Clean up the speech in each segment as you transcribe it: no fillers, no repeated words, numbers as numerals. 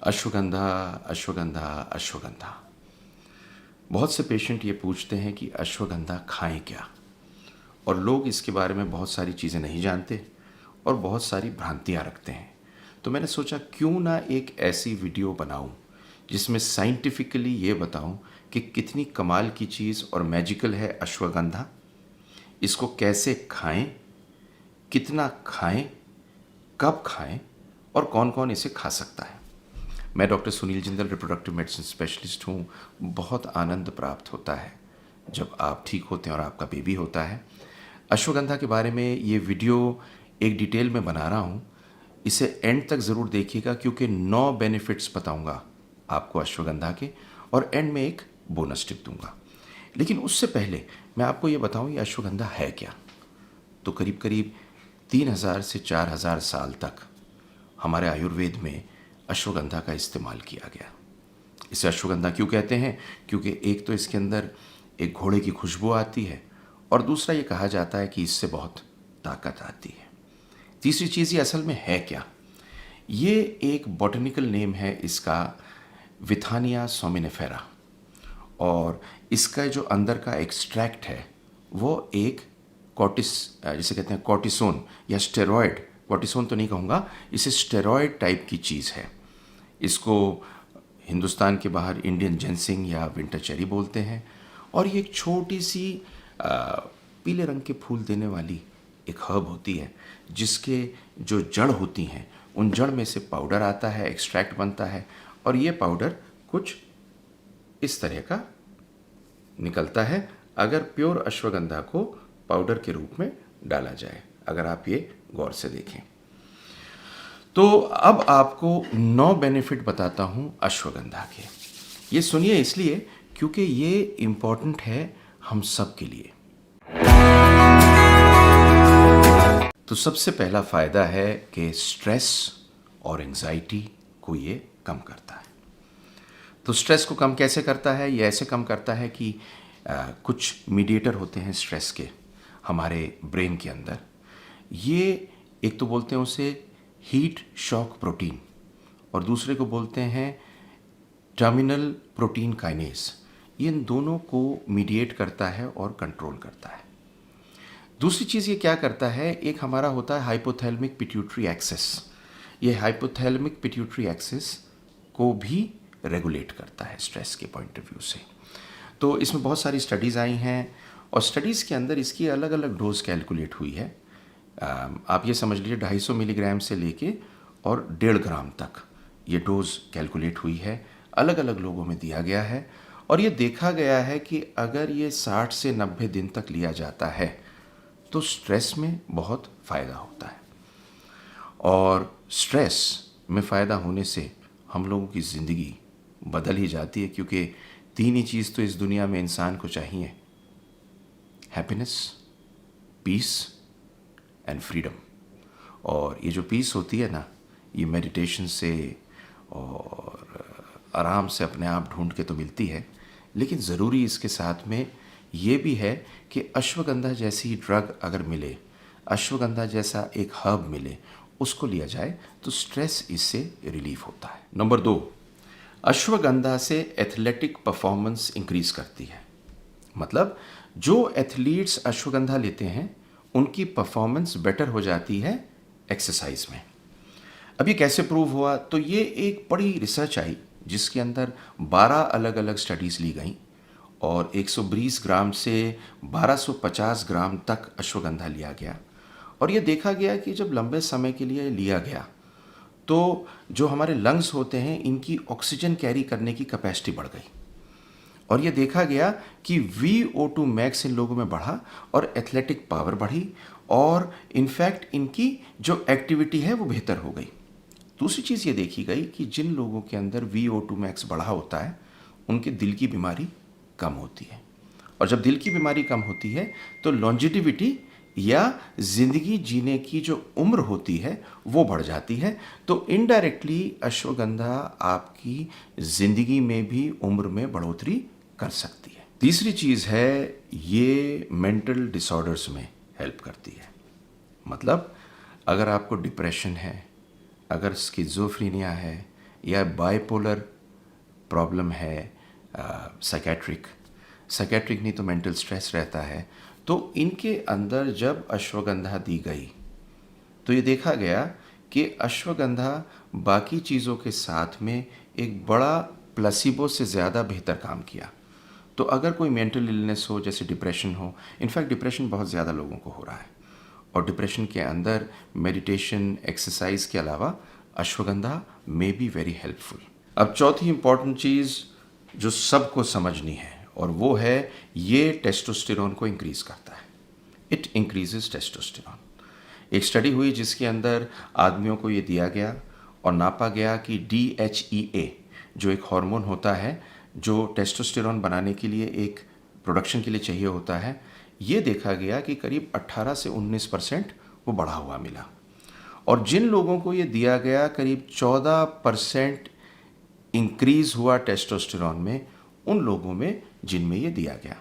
अश्वगंधा, अश्वगंधा, अश्वगंधा। बहुत से पेशेंट ये पूछते हैं कि अश्वगंधा खाएं क्या, और लोग इसके बारे में बहुत सारी चीज़ें नहीं जानते और बहुत सारी भ्रांतियाँ रखते हैं। तो मैंने सोचा क्यों ना एक ऐसी वीडियो बनाऊं जिसमें साइंटिफिकली ये बताऊं कि कितनी कमाल की चीज़ और मैजिकल है अश्वगंधा, इसको कैसे खाएं, कितना खाएं, कब खाएं और कौन कौन इसे खा सकता है। मैं doctor Sunil Jindal, reproductive medicine specialist हूँ। बहुत आनंद प्राप्त होता है जब आप ठीक होते हैं और आपका बेबी होता है। अश्वगंधा के बारे में ये वीडियो एक डिटेल में बना रहा हूँ, इसे एंड तक ज़रूर देखिएगा क्योंकि 9 बेनिफिट्स बताऊँगा आपको अश्वगंधा के, और एंड में एक बोनस टिप दूंगा। लेकिन उससे पहले मैं आपको ये बताऊँ ये अश्वगंधा है क्या। तो करीब करीब 3000 से 4000 साल तक हमारे आयुर्वेद में अश्वगंधा का इस्तेमाल किया गया। इसे अश्वगंधा क्यों कहते हैं? क्योंकि एक तो इसके अंदर एक घोड़े की खुशबू आती है, और दूसरा ये कहा जाता है कि इससे बहुत ताकत आती है। तीसरी चीज़ ये असल में है क्या? ये एक बॉटनिकल नेम है इसका, विथानिया सोमिनिफेरा, और इसका जो अंदर का एक्सट्रैक्ट है वो एक जिसे कहते हैं कॉर्टिसोन या स्टेरॉयड, कॉर्टिसोन तो नहीं कहूँगा, इसे स्टेरॉयड टाइप की चीज़ है। इसको हिंदुस्तान के बाहर इंडियन जेंसिंग या विंटर चेरी बोलते हैं, और ये एक छोटी सी पीले रंग के फूल देने वाली एक हर्ब होती है, जिसके जो जड़ होती हैं उन जड़ में से पाउडर आता है, एक्सट्रैक्ट बनता है, और ये पाउडर कुछ इस तरह का निकलता है अगर प्योर अश्वगंधा को पाउडर के रूप में डाला जाए, अगर आप ये गौर से देखें। तो अब आपको 9 बेनिफिट बताता हूं अश्वगंधा के। ये सुनिए इसलिए क्योंकि ये इम्पॉर्टेंट है हम सब के लिए। तो सबसे पहला फ़ायदा है कि स्ट्रेस और एंजाइटी को ये कम करता है। तो स्ट्रेस को कम कैसे करता है? ये ऐसे कम करता है कि कुछ मीडिएटर होते हैं स्ट्रेस के हमारे ब्रेन के अंदर। ये एक तो बोलते हैं उसे हीट शॉक प्रोटीन, और दूसरे को बोलते हैं टर्मिनल प्रोटीन काइनेज। ये इन दोनों को मीडिएट करता है और कंट्रोल करता है। दूसरी चीज़ ये क्या करता है, एक हमारा होता है हाइपोथैलेमिक पिट्यूटरी एक्सिस। ये हाइपोथैलेमिक पिट्यूटरी एक्सिस को भी रेगुलेट करता है स्ट्रेस के पॉइंट ऑफ व्यू से। तो इसमें बहुत सारी स्टडीज़ आई हैं, और स्टडीज़ के अंदर इसकी अलग अलग डोज कैलकुलेट हुई है। आप ये समझ लीजिए 250 मिलीग्राम से लेके और 1.5 ग्राम तक ये डोज कैलकुलेट हुई है, अलग अलग लोगों में दिया गया है, और ये देखा गया है कि अगर ये 60 से 90 दिन तक लिया जाता है तो स्ट्रेस में बहुत फ़ायदा होता है। और स्ट्रेस में फ़ायदा होने से हम लोगों की ज़िंदगी बदल ही जाती है, क्योंकि 3 ही चीज़ तो इस दुनिया में इंसान को चाहिए: हैप्पीनेस, पीस एंड फ्रीडम। और ये जो पीस होती है ना, ये मेडिटेशन से और आराम से अपने आप ढूंढ के तो मिलती है, लेकिन ज़रूरी इसके साथ में ये भी है कि अश्वगंधा जैसी ड्रग अगर मिले, अश्वगंधा जैसा एक हर्ब मिले, उसको लिया जाए तो स्ट्रेस इससे रिलीफ होता है। नंबर 2, अश्वगंधा से एथलेटिक परफॉर्मेंस इंक्रीज करती है। मतलब जो एथलीट्स अश्वगंधा लेते हैं उनकी परफॉर्मेंस बेटर हो जाती है एक्सरसाइज में। अब ये कैसे प्रूव हुआ? तो ये एक बड़ी रिसर्च आई जिसके अंदर 12 अलग अलग स्टडीज़ ली गई, और 120 ग्राम से 1250 ग्राम तक अश्वगंधा लिया गया, और ये देखा गया कि जब लंबे समय के लिए लिया गया तो जो हमारे लंग्स होते हैं इनकी ऑक्सीजन कैरी करने की कैपेसिटी बढ़ गई, और ये देखा गया कि VO2 मैक्स इन लोगों में बढ़ा और एथलेटिक पावर बढ़ी, और इनफैक्ट इनकी जो एक्टिविटी है वो बेहतर हो गई। दूसरी चीज़ ये देखी गई कि जिन लोगों के अंदर VO2 मैक्स बढ़ा होता है उनके दिल की बीमारी कम होती है, और जब दिल की बीमारी कम होती है तो लॉन्जिटिविटी या ज़िंदगी जीने की जो उम्र होती है वो बढ़ जाती है। तो इनडायरेक्टली अश्वगंधा आपकी ज़िंदगी में भी उम्र में बढ़ोतरी कर सकती है। तीसरी चीज़ है ये मेंटल डिसऑर्डर्स में हेल्प करती है। मतलब अगर आपको डिप्रेशन है, अगर स्किज़ोफ्रेनिया है, या बाइपोलर प्रॉब्लम है, साइकेट्रिक नहीं तो मेंटल स्ट्रेस रहता है, तो इनके अंदर जब अश्वगंधा दी गई तो ये देखा गया कि अश्वगंधा बाकी चीज़ों के साथ में एक बड़ा प्लेसिबो से ज़्यादा बेहतर काम किया। तो अगर कोई मेंटल इलनेस हो, जैसे डिप्रेशन हो, इनफैक्ट डिप्रेशन बहुत ज़्यादा लोगों को हो रहा है, और डिप्रेशन के अंदर मेडिटेशन, एक्सरसाइज के अलावा ashwagandha may be very helpful. अब चौथी इंपॉर्टेंट चीज़ जो सबको समझनी है, और वो है ये टेस्टोस्टेरोन को इंक्रीज़ करता है। It increases testosterone. एक स्टडी हुई जिसके अंदर आदमियों को ये दिया गया और नापा गया कि DHEA जो एक हार्मोन होता है जो टेस्टोस्टेरोन बनाने के लिए, एक प्रोडक्शन के लिए चाहिए होता है, ये देखा गया कि करीब 18 से 19% वो बढ़ा हुआ मिला। और जिन लोगों को ये दिया गया, करीब 14% इंक्रीज हुआ टेस्टोस्टेरोन में उन लोगों में जिनमें ये दिया गया।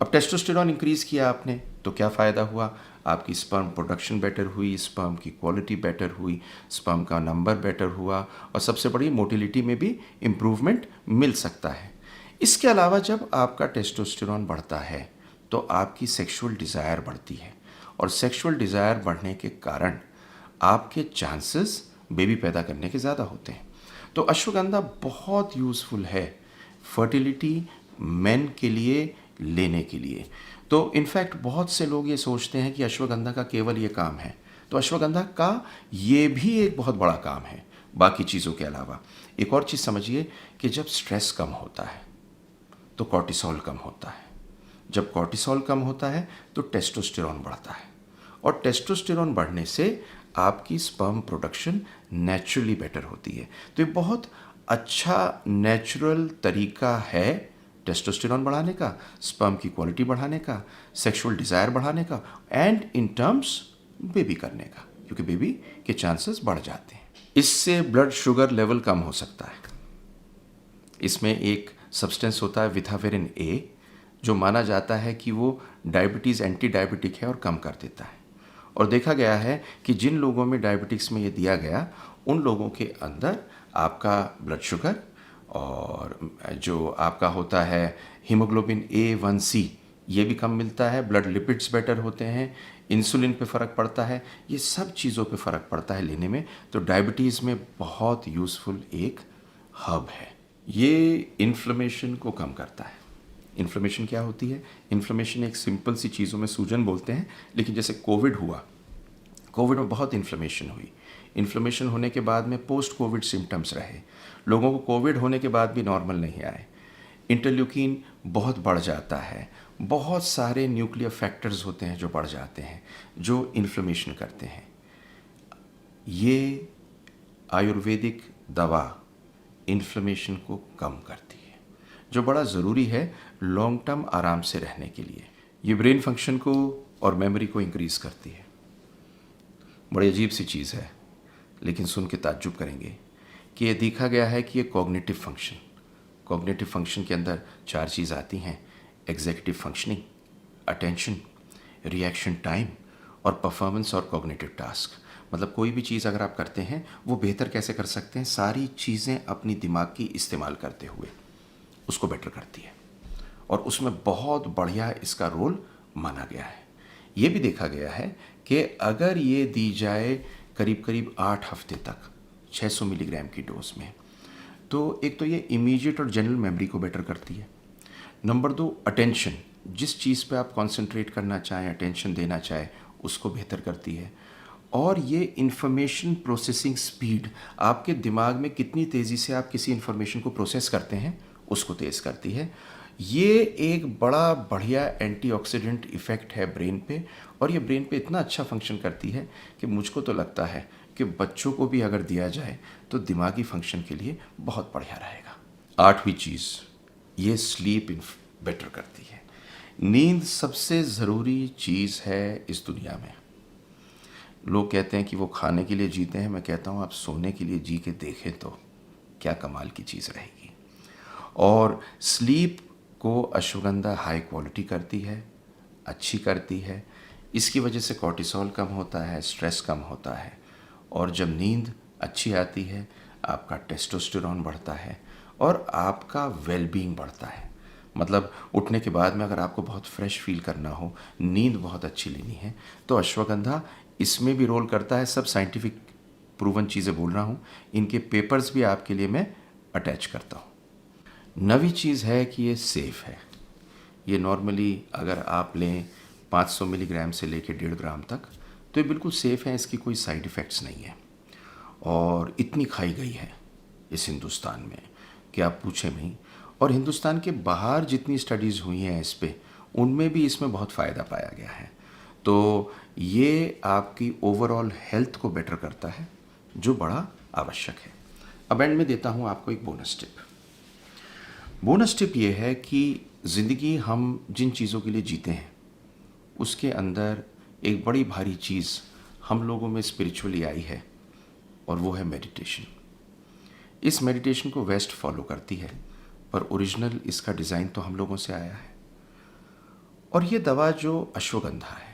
अब टेस्टोस्टेरोन इंक्रीज किया आपने तो क्या फ़ायदा हुआ? आपकी स्पर्म प्रोडक्शन बेटर हुई, स्पर्म की क्वालिटी बेटर हुई, स्पर्म का नंबर बेटर हुआ, और सबसे बड़ी मोटिलिटी में भी इम्प्रूवमेंट मिल सकता है। इसके अलावा जब आपका टेस्टोस्टेरोन बढ़ता है तो आपकी सेक्सुअल डिज़ायर बढ़ती है, और सेक्सुअल डिज़ायर बढ़ने के कारण आपके चांसेस बेबी पैदा करने के ज़्यादा होते हैं। तो अश्वगंधा बहुत यूज़फुल है फर्टिलिटी मेन के लिए लेने के लिए। तो इनफैक्ट बहुत से लोग ये सोचते हैं कि अश्वगंधा का केवल ये काम है, तो अश्वगंधा का ये भी एक बहुत बड़ा काम है बाकी चीज़ों के अलावा। एक और चीज़ समझिए कि जब स्ट्रेस कम होता है तो कॉर्टिसोल कम होता है, जब कॉर्टिसोल कम होता है तो टेस्टोस्टेरोन बढ़ता है, और टेस्टोस्टेरोन बढ़ने से आपकी स्पर्म प्रोडक्शन नेचुरली बेटर होती है। तो ये बहुत अच्छा नेचुरल तरीका है टेस्टोस्टेरोन बढ़ाने का, स्पर्म की क्वालिटी बढ़ाने का, सेक्सुअल डिज़ायर बढ़ाने का, एंड इन टर्म्स बेबी करने का, क्योंकि बेबी के चांसेस बढ़ जाते हैं। इससे ब्लड शुगर लेवल कम हो सकता है। इसमें एक सब्सटेंस होता है विथावेरिन ए, जो माना जाता है कि वो डायबिटीज़ एंटी डायबिटिक है और कम कर देता है। और देखा गया है कि जिन लोगों में डायबिटिक्स में ये दिया गया, उन लोगों के अंदर आपका ब्लड शुगर और जो आपका होता है हीमोग्लोबिन A1C ये भी कम मिलता है, ब्लड लिपिड्स बेटर होते हैं, इंसुलिन पे फ़र्क पड़ता है, ये सब चीज़ों पे फ़र्क पड़ता है लेने में। तो डायबिटीज़ में बहुत यूज़फुल एक हब है। ये इन्फ्लेमेशन को कम करता है। इन्फ्लेमेशन क्या होती है? इन्फ्लेमेशन एक सिंपल सी चीज़ों में सूजन बोलते हैं, लेकिन जैसे कोविड हुआ, कोविड में बहुत इन्फ्लेमेशन हुई। इन्फ्लेमेशन होने के बाद में पोस्ट कोविड सिम्टम्स रहे, लोगों को कोविड होने के बाद भी नॉर्मल नहीं आए, इंटरल्यूकिन बहुत बढ़ जाता है, बहुत सारे न्यूक्लियर फैक्टर्स होते हैं जो बढ़ जाते हैं, जो इन्फ्लेमेशन करते हैं। ये आयुर्वेदिक दवा इन्फ्लेमेशन को कम करती है, जो बड़ा ज़रूरी है लॉन्ग टर्म आराम से रहने के लिए। ये ब्रेन फंक्शन को और मेमोरी को इंक्रीज़ करती है। बड़ी अजीब सी चीज़ है, लेकिन सुन के ताज्जुब करेंगे कि ये देखा गया है कि ये कॉग्निटिव फंक्शन के अंदर 4 चीज़ आती हैं: executive functioning, attention, reaction time और परफॉर्मेंस और कॉग्निटिव टास्क। मतलब कोई भी चीज़ अगर आप करते हैं वो बेहतर कैसे कर सकते हैं, सारी चीज़ें अपनी दिमाग की इस्तेमाल करते हुए उसको बेटर करती है, और उसमें बहुत बढ़िया इसका रोल माना गया है। ये भी देखा गया है कि अगर ये दी जाए करीब करीब 8 हफ्ते तक 600 मिलीग्राम की डोज में, तो एक तो ये इमीडिएट और जनरल मेमोरी को बेटर करती है। नंबर 2, अटेंशन, जिस चीज़ पे आप कंसंट्रेट करना चाहें, अटेंशन देना चाहें, उसको बेहतर करती है। और ये इंफॉर्मेशन प्रोसेसिंग स्पीड, आपके दिमाग में कितनी तेज़ी से आप किसी इंफॉर्मेशन को प्रोसेस करते हैं, उसको तेज़ करती है। ये एक बड़ा बढ़िया एंटीऑक्सीडेंट इफ़ेक्ट है ब्रेन पे, और ये ब्रेन पे इतना अच्छा फंक्शन करती है कि मुझको तो लगता है कि बच्चों को भी अगर दिया जाए तो दिमागी फंक्शन के लिए बहुत बढ़िया रहेगा। 8वीं चीज़, ये स्लीप बेटर करती है। नींद सबसे ज़रूरी चीज़ है इस दुनिया में। लोग कहते हैं कि वो खाने के लिए जीते हैं, मैं कहता हूँ आप सोने के लिए जी के देखें तो क्या कमाल की चीज़ रहेगी। और स्लीप को अश्वगंधा हाई क्वालिटी करती है, अच्छी करती है। इसकी वजह से कॉर्टिसोल कम होता है, स्ट्रेस कम होता है, और जब नींद अच्छी आती है आपका टेस्टोस्टेरोन बढ़ता है और आपका वेलबींग बढ़ता है। मतलब उठने के बाद में अगर आपको बहुत फ्रेश फील करना हो, नींद बहुत अच्छी लेनी है, तो अश्वगंधा इसमें भी रोल करता है। सब साइंटिफिक प्रूवन चीज़ें बोल रहा हूँ, इनके पेपर्स भी आपके लिए मैं अटैच करता हूँ। नवी चीज़ है कि ये सेफ़ है। ये नॉर्मली अगर आप लें 500 मिलीग्राम से लेकर 1.5 ग्राम तक, तो ये बिल्कुल सेफ़ है, इसकी कोई साइड इफ़ेक्ट्स नहीं है। और इतनी खाई गई है इस हिंदुस्तान में कि आप पूछें नहीं। और हिंदुस्तान के बाहर जितनी स्टडीज़ हुई हैं इस पे, उनमें भी इसमें बहुत फ़ायदा पाया गया है। तो ये आपकी ओवरऑल हेल्थ को बेटर करता है, जो बड़ा आवश्यक है। अब एंड में देता हूँ आपको एक बोनस टिप। बोनस टिप ये है कि ज़िंदगी हम जिन चीज़ों के लिए जीते हैं, उसके अंदर एक बड़ी भारी चीज़ हम लोगों में स्पिरिचुअली आई है, और वो है मेडिटेशन। इस मेडिटेशन को वेस्ट फॉलो करती है, पर ओरिजिनल इसका डिज़ाइन तो हम लोगों से आया है। और ये दवा जो अश्वगंधा है,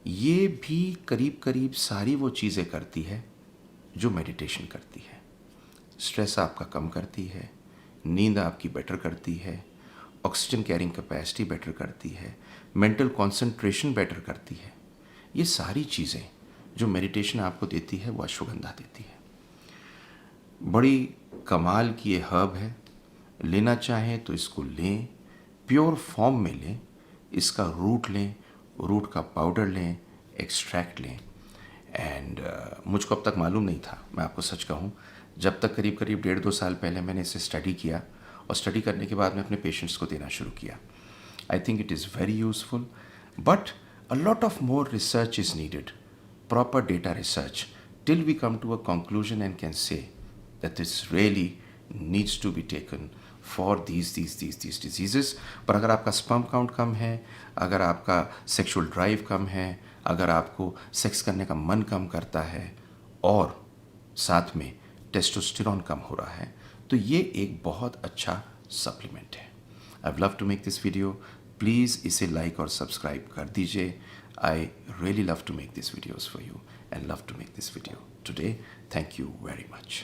ये भी करीब करीब सारी वो चीज़ें करती है जो मेडिटेशन करती है। स्ट्रेस आपका कम करती है, नींद आपकी बेटर करती है, ऑक्सीजन कैरिंग कैपेसिटी बेटर करती है, मेंटल कंसंट्रेशन बेटर करती है। ये सारी चीज़ें जो मेडिटेशन आपको देती है, वो अश्वगंधा देती है। बड़ी कमाल की ये हर्ब है। लेना चाहें तो इसको लें, प्योर फॉर्म में लें, इसका रूट लें, रूट का पाउडर लें, एक्सट्रैक्ट लें। एंड मुझको अब तक मालूम नहीं था, मैं आपको सच कहूँ, जब तक करीब करीब 1.5-2 साल पहले मैंने इसे स्टडी किया, और स्टडी करने के बाद मैं अपने पेशेंट्स को देना शुरू किया। I think it is very useful, but a lot of more research is needed, proper data research, till we come to a conclusion and can say that this really needs to be taken for these diseases. पर अगर आपका sperm count कम है, अगर आपका sexual drive कम है, अगर आपको sex करने का मन कम करता है, और साथ में टेस्टोस्टेरोन कम हो रहा है, तो ये एक बहुत अच्छा सप्लीमेंट है। I love to make this video. Please इसे लाइक और सब्सक्राइब कर दीजिए। I really love to make these videos for you and love to make this video today. Thank you very much.